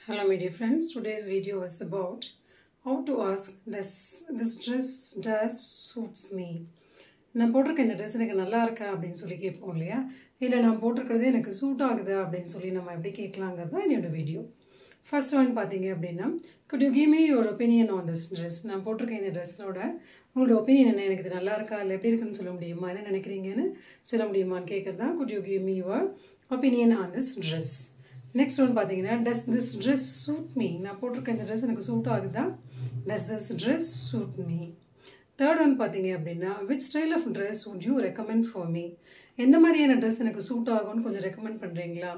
Hello my dear friends, today's video is about how to ask this dress does suits me. நான் போட்டிருக்க இந்த dress எனக்கு நல்லா இருக்கா அப்படின்னு சொல்லி கேட்போம் இல்லையா, இல்லை நான் போட்டிருக்கிறதே எனக்கு சூட் ஆகுது அப்படின்னு சொல்லி நம்ம எப்படி கேட்கலாங்கிறது தான் என்னோட வீடியோ. ஃபர்ஸ்ட் ஒன் பார்த்தீங்க அப்படின்னா, could you give me your opinion on this dress? நான் போட்டிருக்க இந்த ட்ரெஸ்னோட உங்களோட ஒப்பீனியன் என்ன, எனக்கு இது நல்லா இருக்கா இல்லை எப்படி இருக்குன்னு சொல்ல முடியுமா, என்ன நினைக்கிறீங்கன்னு சொல்ல முடியுமான்னு கேட்குறது தான் could you give me your opinion on this dress. Next one பார்த்தீங்கன்னா, does this dress suit me? நான் போட்டிருக்க இந்த ட்ரெஸ் எனக்கு சூட் ஆகுதா, does this dress suit me? Third one பார்த்தீங்க அப்படின்னா, which style of dress would you recommend for me? எந்த மாதிரியான ட்ரெஸ் எனக்கு சூட் ஆகும்னு கொஞ்சம் ரெக்கமெண்ட் பண்ணுறீங்களா?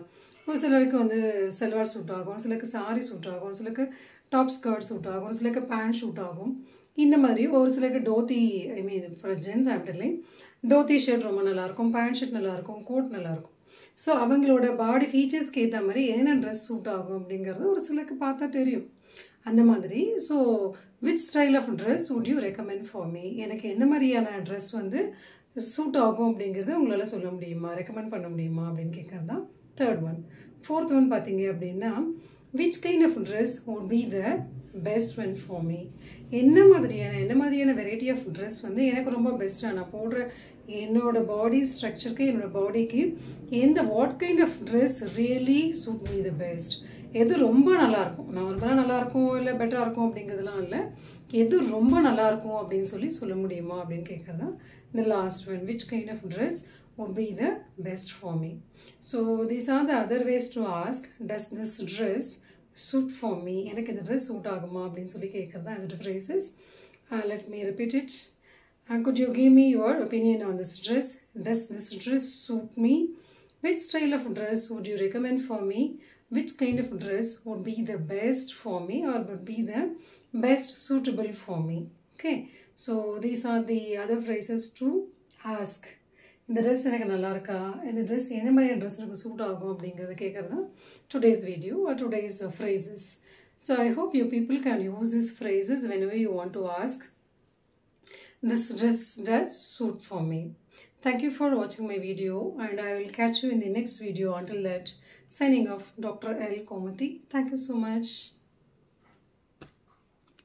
ஒரு சிலருக்கு வந்து செல்வார் சூட் ஆகும், சிலருக்கு சாரி சூட் ஆகும், சிலருக்கு டாப் ஸ்கர்ட் சூட் ஆகும், சிலருக்கு பேண்ட் சூட் ஆகும். இந்த மாதிரி ஒரு சிலருக்கு dhoti, I mean for gents ஆப்டர்லைன் டோத்தி ஷர்ட் ரொம்ப நல்லாயிருக்கும், பேண்ட் ஷர்ட் நல்லாயிருக்கும், கோட் நல்லாயிருக்கும். ஸோ அவங்களோட பாடி ஃபீச்சர்ஸ்க்கு ஏற்ற மாதிரி என்ன ட்ரெஸ் சூட் ஆகும் அப்படிங்கிறது ஒரு சிலருக்கு பார்த்தா தெரியும். அந்த மாதிரி so which style of dress would you recommend for me? எனக்கு எந்த மாதிரியான ட்ரெஸ் வந்து சூட் ஆகும் அப்படிங்கிறது உங்களால் சொல்ல முடியுமா, ரெக்கமெண்ட் பண்ண முடியுமா அப்படின்னு கேட்குறது தான் தேர்ட் ஒன். ஃபோர்த் ஒன் பார்த்தீங்க அப்படின்னா, which kind of dress would be the best one for me? என்ன மாதிரியான வெரைட்டி ஆஃப் ட்ரெஸ் வந்து எனக்கு ரொம்ப பெஸ்ட்டாக, நான் போடுற என்னோட பாடி ஸ்ட்ரக்சருக்கு, என்னோட பாடிக்கு எந்த what kind of dress really suit me the best? எது ரொம்ப நல்லாயிருக்கும், நார்மலாக நல்லாயிருக்கும் இல்லை பெட்டராக இருக்கும் அப்படிங்கிறதுலாம் இல்லை, எது ரொம்ப நல்லாயிருக்கும் அப்படின்னு சொல்லி சொல்ல முடியுமா அப்படின்னு கேட்குறது தான் இந்த last one, which kind of dress would be the best for me. So these are the other ways to ask, does this dress suit for me? எனக்கு இந்த ட்ரெஸ் சூட் ஆகுமா அப்படின்னு சொல்லி கேட்குறது தான் அதோட phrases. Let me repeat it. Could you give me your opinion on this dress? Does this dress suit me? Which style of dress would you recommend for me? Which kind of dress would be the best for me or would be the best suitable for me? Okay, so these are the other phrases to ask. இந்த dress எனக்கு நல்லா இருக்கா, இந்த dress எந்த மாதிரியான dress எனக்கு suit ஆகும் அப்படிங்கிறத கேட்குறது தான் today's video R today's phrases. So I hope you people can use these phrases whenever you want to ask, this dress does suit for me. Thank you for watching my video and I will catch you in the next video. Until that, signing off, Dr. L. Komati. Thank you so much.